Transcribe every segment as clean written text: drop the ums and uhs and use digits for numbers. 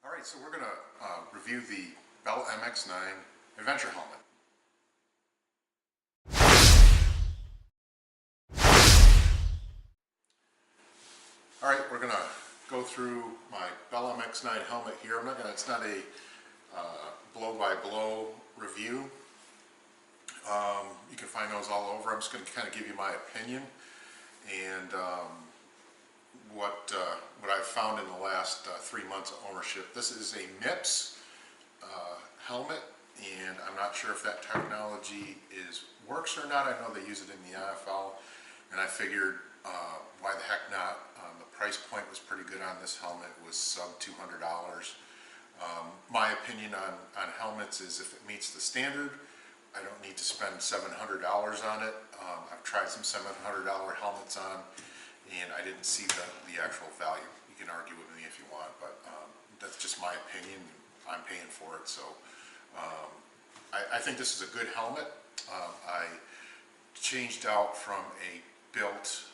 Alright, so we're going to review the Bell MX-9 Adventure Helmet. Alright, we're going to go through my Bell MX-9 helmet here. It's not a blow-by-blow review. You can find those all over. I'm just going to kind of give you my opinion and what I've found in the last 3 months of ownership. This is a MIPS helmet, and I'm not sure if that technology works or not. I know they use it in the NFL, and I figured why the heck not. The price point was pretty good on this helmet. It was sub $200. My opinion on helmets is if it meets the standard, I don't need to spend $700 on it. I've tried some $700 helmets on, and I didn't see the actual value. You can argue with me if you want, but that's just my opinion. I'm paying for it, so I think this is a good helmet. I changed out from a built,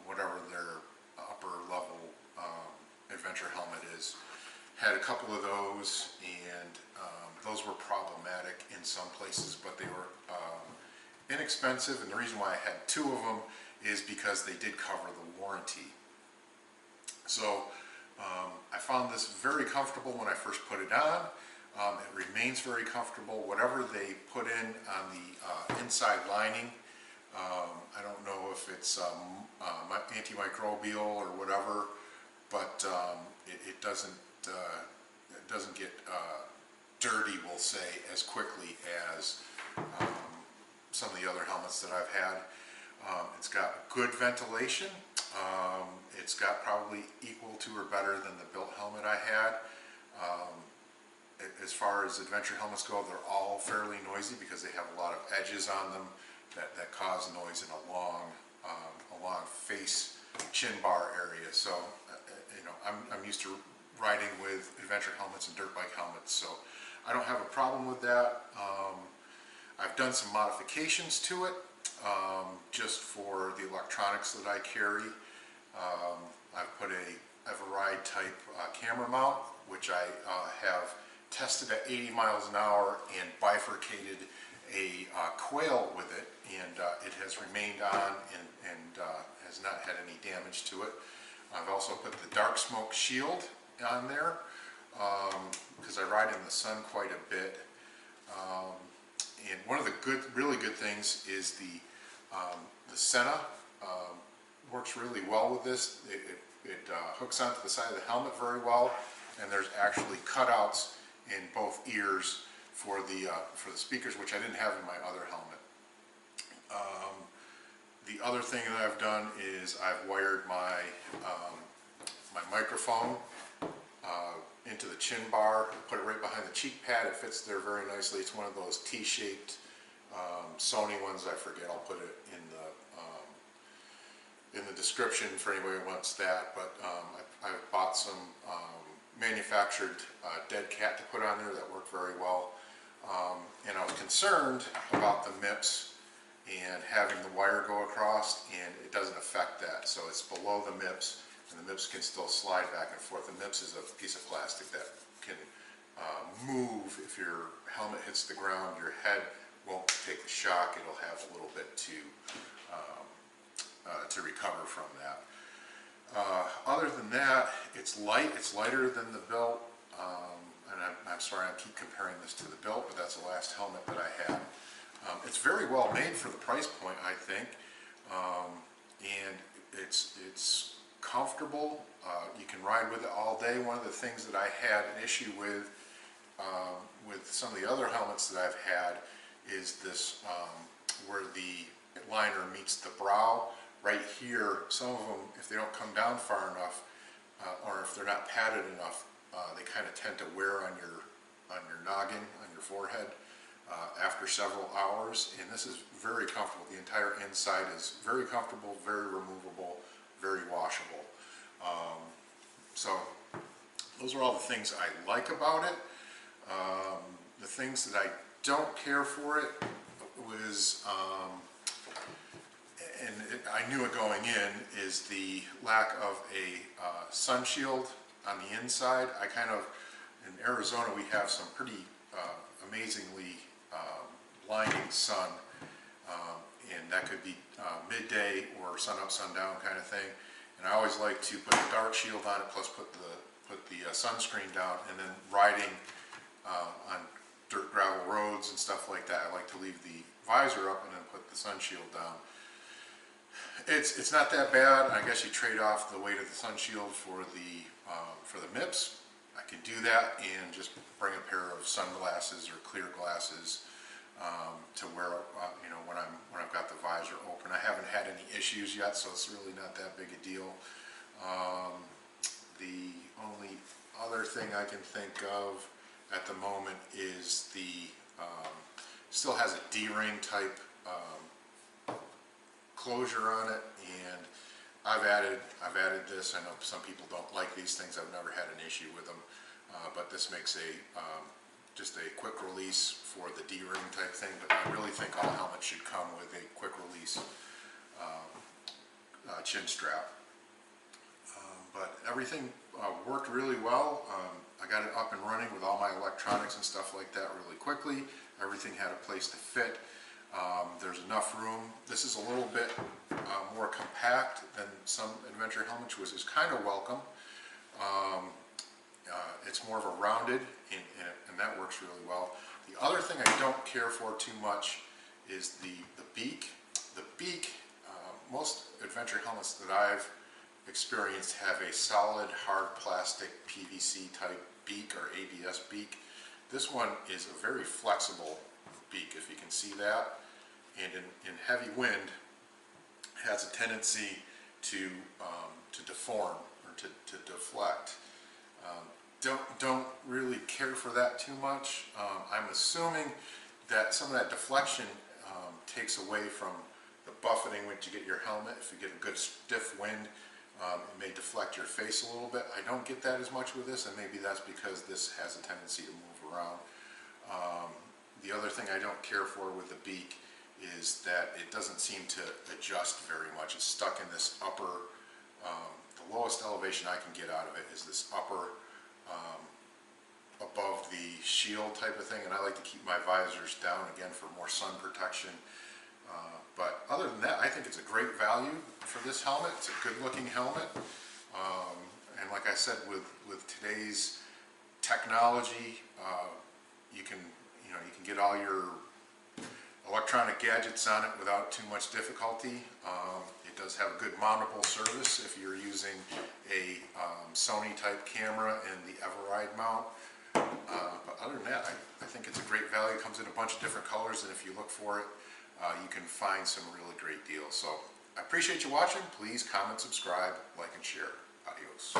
whatever their upper level adventure helmet is. Had a couple of those, and those were problematic in some places, but they were inexpensive, and the reason why I had 2 of them is because they did cover the warranty. So I found this very comfortable when I first put it on. It remains very comfortable. Whatever they put in on the inside lining, I don't know if it's antimicrobial or whatever, but it doesn't get dirty, we'll say, as quickly as some of the other helmets that I've had. It's got good ventilation. It's got probably equal to or better than the built helmet I had. As far as adventure helmets go, they're all fairly noisy because they have a lot of edges on them that cause noise in a long face chin bar area. So I'm used to riding with adventure helmets and dirt bike helmets, so I don't have a problem with that. I've done some modifications to it just for the electronics that I carry. I've put a Everride type camera mount, which I have tested at 80 miles an hour and bifurcated a coil with it, and it has remained on and has not had any damage to it. I've also put the dark smoke shield on there because I ride in the sun quite a bit. And one of the really good things is the Sena works really well with this. It hooks onto the side of the helmet very well, and there's actually cutouts in both ears for the speakers, which I didn't have in my other helmet. The other thing that I've done is I've wired my microphone into the chin bar, put it right behind the cheek pad. It fits there very nicely. It's one of those T-shaped Sony ones. I forget. I'll put it in the description for anybody who wants that. But I bought some manufactured dead cat to put on there that worked very well. And I was concerned about the MIPS and having the wire go across, and it doesn't affect that. So it's below the MIPS, and the MIPS can still slide back and forth. The MIPS is a piece of plastic that can move. If your helmet hits the ground, your head won't take the shock. It'll have a little bit to recover from that. Other than that, it's light. It's lighter than the built. And I'm sorry I keep comparing this to the built, but that's the last helmet that I had. It's very well made for the price point, I think, and it's comfortable. You can ride with it all day. One of the things that I had an issue with some of the other helmets that I've had is this where the liner meets the brow. Right here, some of them, if they don't come down far enough, or if they're not padded enough, they kind of tend to wear on your noggin, on your forehead, after several hours. And this is very comfortable. The entire inside is very comfortable, very removable, very washable. So those are all the things I like about it. The things that I don't care for it was, I knew it going in, is the lack of a sun shield on the inside. I kind of in Arizona we have some pretty amazingly blinding sun, and that could be midday or sun up, sundown kind of thing. And I always like to put the dark shield on it, plus put the sunscreen down, and then riding on dirt gravel roads and stuff like that, I like to leave the visor up and then put the sun shield down. It's not that bad. I guess you trade off the weight of the sun shield for the MIPS. I can do that and just bring a pair of sunglasses or clear glasses to wear, you know, when I've got the visor open. I haven't had any issues yet, so it's really not that big a deal. The only other thing I can think of at the moment is the still has a D-ring type closure on it, and I've added this. I know some people don't like these things. I've never had an issue with them, but this makes just a quick release for the D-ring type thing. But I really think all helmets should come with a quick release chin strap. But everything worked really well. I got it up and running with all my electronics and stuff like that really quickly. Everything had a place to fit. There's enough room. This is a little bit more compact than some adventure helmets, which is kind of welcome. It's more of a rounded, and that works really well. The other thing I don't care for too much is the beak. The beak, most adventure helmets that I've experienced have a solid hard plastic PVC type beak or ABS beak. This one is a very flexible beak, if you can see that, and in heavy wind has a tendency to deform or to deflect. Don't really care for that too much. I'm assuming that some of that deflection takes away from the buffeting when you get your helmet. If you get a good stiff wind, it may deflect your face a little bit. I don't get that as much with this, and maybe that's because this has a tendency to move around. The other thing I don't care for with the beak is that it doesn't seem to adjust very much. It's stuck in this upper, the lowest elevation I can get out of it is this upper, above the shield type of thing, and I like to keep my visors down again for more sun protection. But other than that, I think it's a great value for this helmet. It's a good looking helmet, and like I said, with today's technology, you can get all your electronic gadgets on it without too much difficulty. It does have a good mountable service if you're using a Sony type camera and the Everride mount. But other than that, I think it's a great value. It comes in a bunch of different colors, and if you look for it, you can find some really great deals. So I appreciate you watching. Please comment, subscribe, like, and share. Adios.